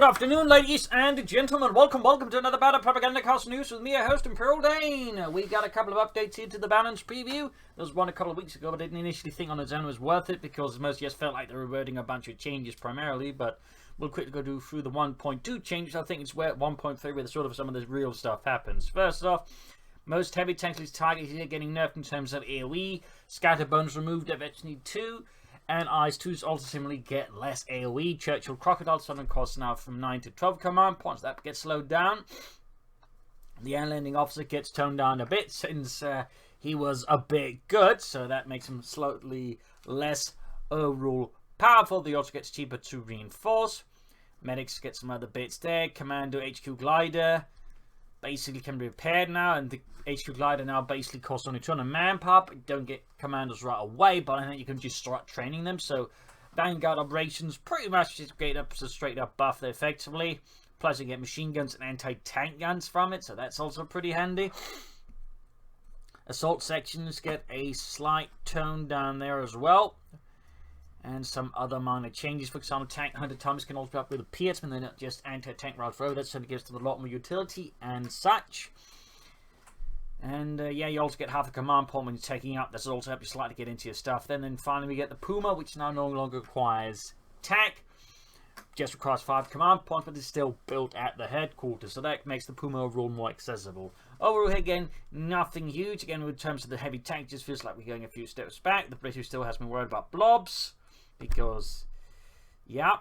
Good afternoon, ladies and gentlemen. Welcome to another bout of Propagandacast news with me, your host, Imperial Dane. We got a couple of updates here to the balance preview. There was one a couple of weeks ago, but I didn't initially think on its own was worth it because most just felt like they were reverting a bunch of changes primarily. But we'll quickly go through the 1.2 changes. I think it's where 1.3 where sort of some of the real stuff happens. First off, most heavy tankless targets here getting nerfed in terms of AoE. Scatter bonus removed at Eventually 2. And Eyes 2s also similarly get less AoE. Churchill Crocodile summon costs now from 9 to 12 command points. That gets slowed down. The Landing Officer gets toned down a bit since he was a bit good. So that makes him slightly less overall powerful. The also gets cheaper to reinforce. Medics get some other bits there. Commando HQ Glider basically can be repaired now, and the HQ Glider now basically costs only 200 manpower, but you don't get commandos right away, but I think you can just start training them. So Vanguard operations pretty much just get up to straight up buff there effectively. Plus you get machine guns and anti-tank guns from it, so that's also pretty handy. Assault sections get a slight tone down there as well. And some other minor changes. For example, tank hunter times can also be up with a Pierceman. They're not just anti-tank right throw. That certainly gives them a lot more utility and such. And yeah, you also get half the command point when you're taking up. This will also help you slightly get into your stuff. Then finally we get the Puma, which now no longer requires tank. Just requires 5 command points, but it's still built at the headquarters. So that makes the Puma overall more accessible. Overall, again, nothing huge. Again, in terms of the heavy tank, just feels like we're going a few steps back. The British still has been worried about blobs. Because, yeah.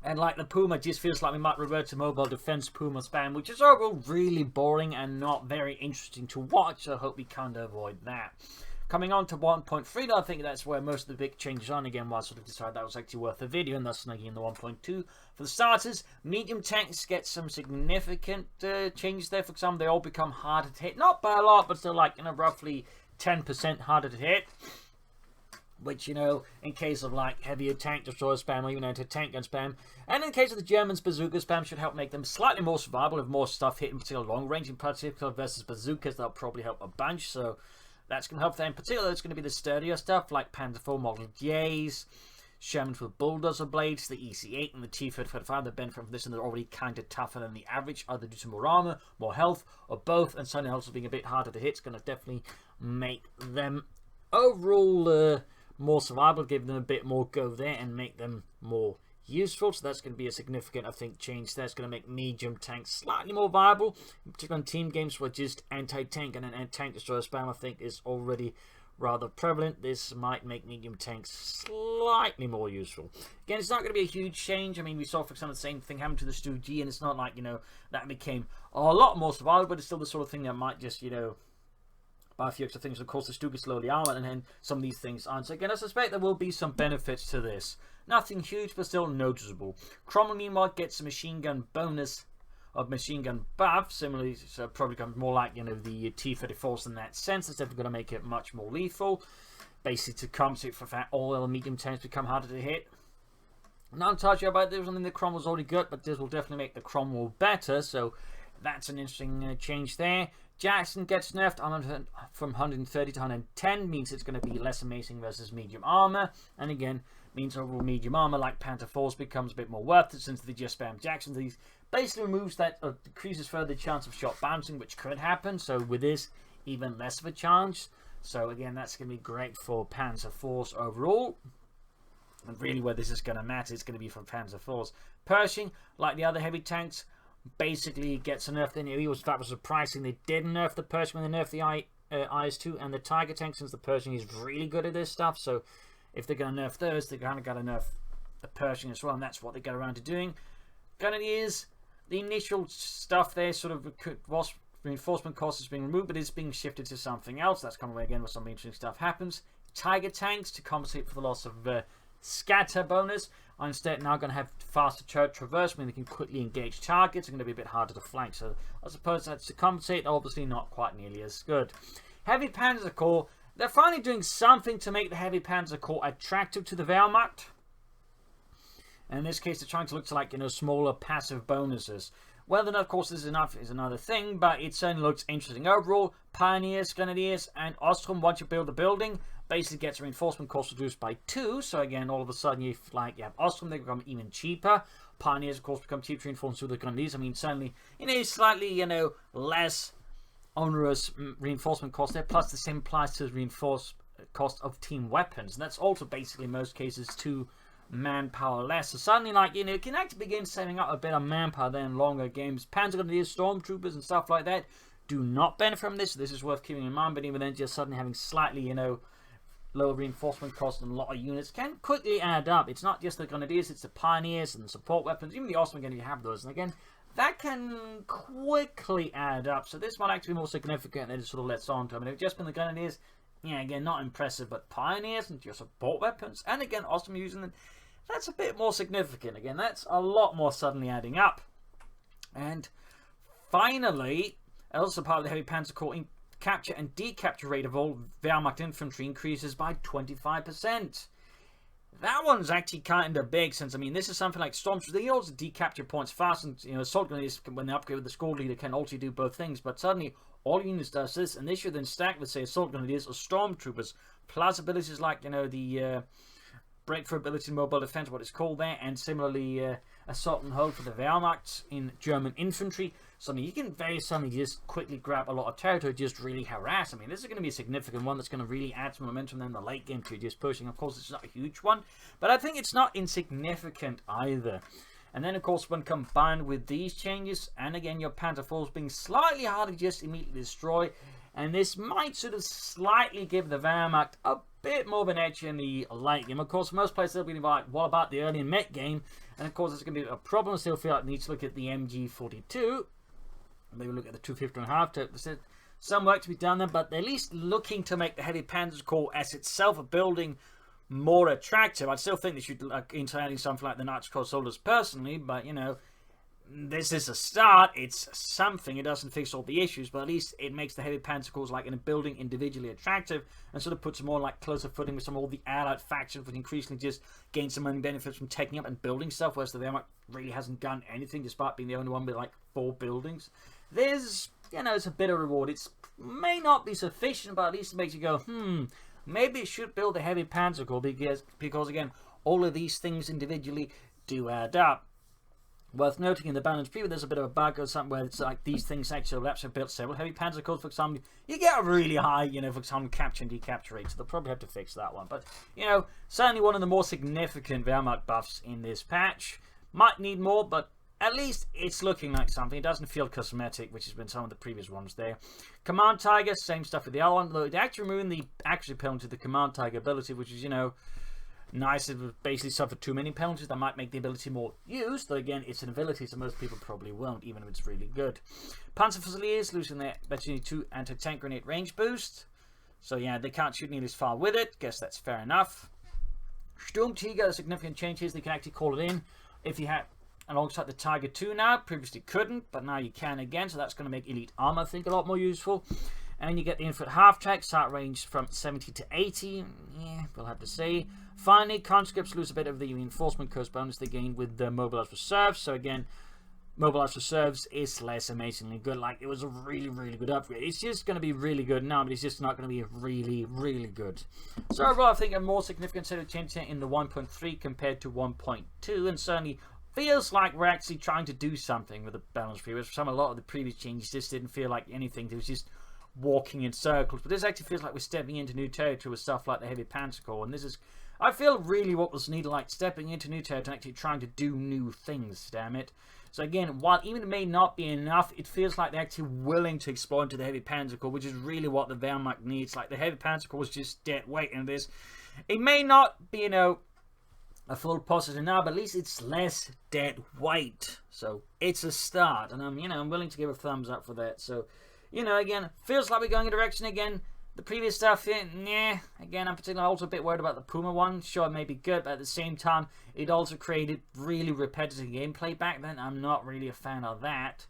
And like the Puma, just feels like we might revert to mobile defense Puma spam, which is overall really boring and not very interesting to watch. So I hope we kind of avoid that. Coming on to 1.3, I think that's where most of the big changes are. And again, why I sort of decided that was actually worth a video, and thus snagging in the 1.2. For the starters, medium tanks get some significant changes there. For example, they all become harder to hit. Not by a lot, but still like, roughly 10% harder to hit. Which, in case of like heavier tank destroyer spam or even anti-tank gun spam, and in case of the Germans, bazooka spam should help make them slightly more survivable if more stuff hit in particular long range, in particular versus bazookas. That'll probably help a bunch, so that's going to help them. In particular, it's going to be the sturdier stuff like Panzer IV Model Js, Shermans with bulldozer blades, the EC8 and the T-35 that benefit from this, and they're already kind of tougher than the average, either due to more armor, more health, or both, and something else being a bit harder to hit. It's going to definitely make them overall more survival, give them a bit more go there and make them more useful. So that's going to be a significant, I think, change. That's going to make medium tanks slightly more viable, particularly on team games where just anti-tank and an tank destroyer spam, I think, is already rather prevalent. This might make medium tanks slightly more useful. Again, it's not going to be a huge change. I mean, we saw, for example, the same thing happen to the Stu G, and it's not like, that became a lot more survivable, but it's still the sort of thing that might just, by a few extra things. Of course, the Stu gets slowly armored, and then some of these things aren't. So again, I suspect there will be some benefits to this. Nothing huge, but still noticeable. Cromwell, meanwhile, gets a machine gun bonus of machine gun buff. Similarly, so probably becomes more like, the T-34s in that sense. It's definitely going to make it much more lethal. Basically, to compensate for the fact all other medium tanks become harder to hit. Not entirely sure about this. Something that Cromwell's already good, but this will definitely make the Cromwell better. So that's an interesting change there. Jackson gets nerfed from 130 to 110, means it's going to be less amazing versus medium armor, and again means overall medium armor like Panther Force becomes a bit more worth it since they just spam Jackson. These basically removes that, decreases further chance of shot bouncing, which could happen. So with this, even less of a chance. So again, that's going to be great for Panzer Force overall. And really, where this is going to matter, it's going to be for Panzer Force. Pershing, like the other heavy tanks, basically gets a nerf. Then that was surprising. They did nerf the Pershing when they nerfed the IS-2 and the Tiger tank, since the Pershing is really good at this stuff. So if they're going to nerf those, they're kind of going to nerf the Pershing as well, and that's what they get around to doing. Grenadiers, the initial stuff there, sort of reinforcement cost is being removed, but it's being shifted to something else. That's coming away again where some interesting stuff happens. Tiger tanks, to compensate for the loss of scatter bonus, are instead now going to have faster traverse, meaning they can quickly engage targets. They're going to be a bit harder to flank, so I suppose that's to compensate. Obviously not quite nearly as good. Heavy Panzer Corps, they're finally doing something to make the Heavy Panzer Corps attractive to the Wehrmacht. And in this case, they're trying to look to like, smaller passive bonuses. Whether or not, of course, this is enough is another thing, but it certainly looks interesting. Overall, Pioneers, Grenadiers, and Ostrom, once you build a building, basically gets reinforcement cost reduced by 2. So again, all of a sudden you have Ostrom, they become even cheaper. Pioneers, of course, become cheap to reinforce with the Grenadiers. I mean, certainly, slightly, less onerous reinforcement cost there. Plus, the same applies to the reinforced cost of team weapons. And that's also basically, in most cases, 2 manpower less. So suddenly, you can actually begin saving up a bit of manpower there in longer games. Panzer Grenadiers, Stormtroopers, and stuff like that do not benefit from this. So this is worth keeping in mind. But even then, just suddenly having slightly, lower reinforcement costs and a lot of units can quickly add up. It's not just the Grenadiers, it's the Pioneers and the support weapons. Even the Ostrom, again, you have those. And again, that can quickly add up. So this might actually be more significant than it sort of lets on to. I mean, if it's just been the Grenadiers, yeah, again, not impressive. But Pioneers and your support weapons, and again, Ostrom using them, that's a bit more significant. Again, that's a lot more suddenly adding up. And finally, also part of the Heavy Panzer Corps capture and decapture rate of all Wehrmacht infantry increases by 25%. That one's actually kind of big, since, I mean, this is something like Stormtroopers. They also decapture points fast, and, Assault Grenadiers, when they upgrade with the Squad Leader, can also do both things. But suddenly, all units does this, and this should then stack with, say, Assault Grenadiers or Stormtroopers, plus abilities like, the breakthrough ability in mobile defense, what it's called there, and similarly, assault and hold for the Wehrmacht in German infantry. So, I mean, you can very suddenly just quickly grab a lot of territory, just really harass. I mean, this is going to be a significant one that's going to really add some momentum in the late game to just pushing. Of course, it's not a huge one, but I think it's not insignificant either. And then, of course, when combined with these changes, and again, your Panzer IV being slightly harder to just immediately destroy, and this might sort of slightly give the Wehrmacht a bit more of an edge in the late game. Of course, most players will be like, what about the early and mid game? And of course, it's going to be a problem. Still feel like they need to look at the MG42. Maybe look at the 250.5. Some work to be done there, but they're at least looking to make the Heavy Panzer Corps as itself a building more attractive. I still think they should look into adding something like the Knights Cross Soldiers personally, but this is a start. It's something. It doesn't fix all the issues, but at least it makes the Heavy Panzer Corps like in a building individually attractive, and sort of puts them more like closer footing with some of all the allied factions, which increasingly just gain some money benefits from taking up and building stuff, whereas the Wehrmacht really hasn't done anything despite being the only one with like 4 buildings. There's, it's a bit of reward. It may not be sufficient, but at least it makes you go, maybe it should build a Heavy Panzer Corps, because again, all of these things individually do add up. Worth noting in the balance preview, there's a bit of a bug or something where it's like these things actually lapse have built several Heavy Panzer Corps. For example, you get a really high, for example, capture and decapture rate, so they'll probably have to fix that one. But, certainly one of the more significant Wehrmacht buffs in this patch. Might need more, but at least it's looking like something. It doesn't feel cosmetic, which has been some of the previous ones there. Command Tiger, same stuff with the other one, though it actually removing the accuracy penalty to the Command Tiger ability, which is, nice. It would basically suffer too many penalties that might make the ability more used, though again, it's an ability, so most people probably won't, even if it's really good. Panzer Fusiliers losing their Battery 2 anti-tank grenade range boost. So yeah, they can't shoot nearly as far with it. Guess that's fair enough. Sturmtiger, a significant change here is they can actually call it in if you have alongside the Tiger 2 now. Previously couldn't, but now you can again, so that's going to make elite armor, I think, a lot more useful. And you get the infant half-track, start range from 70 to 80. Yeah, we'll have to see. Finally, conscripts lose a bit of the reinforcement curse bonus they gained with the mobilized reserves. So again, mobilized reserves is less amazingly good. Like, it was a really, really good upgrade. It's just going to be really good now, but it's just not going to be really, really good. So overall, I think a more significant set of changes in the 1.3 compared to 1.2, and certainly feels like we're actually trying to do something with the balance preview. A lot of the previous changes just didn't feel like anything. It was just walking in circles, but this actually feels like we're stepping into new territory with stuff like the Heavy Panzer Corps, and this is, I feel, really what was needed, like stepping into new territory and actually trying to do new things, damn it. So again, while even it may not be enough, it feels like they're actually willing to explore into the Heavy Panzer Corps, which is really what the Wehrmacht needs. Like, the Heavy Panzer Corps is just dead weight in this. It may not be, a full positive now, but at least it's less dead weight. So it's a start, and I'm willing to give a thumbs up for that. So, again, feels like we're going in a direction again. The previous stuff here, yeah. Again, I'm particularly also a bit worried about the Puma one. Sure, it may be good, but at the same time, it also created really repetitive gameplay back then. I'm not really a fan of that.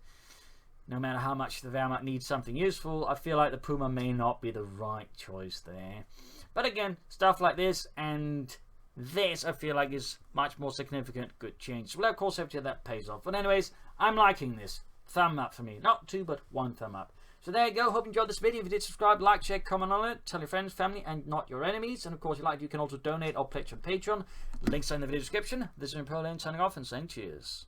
No matter how much the Wehrmacht needs something useful, I feel like the Puma may not be the right choice there. But again, stuff like this and this, I feel like, is much more significant good change. So, well, of course, hopefully that pays off. But anyways, I'm liking this. Thumb up for me. Not 2, but 1 thumb up. So there you go. Hope you enjoyed this video. If you did, subscribe, like, share, comment on it. Tell your friends, family, and not your enemies. And of course, if you like, you can also donate or pledge on Patreon. Links are in the video description. This is Napoleon signing off and saying cheers.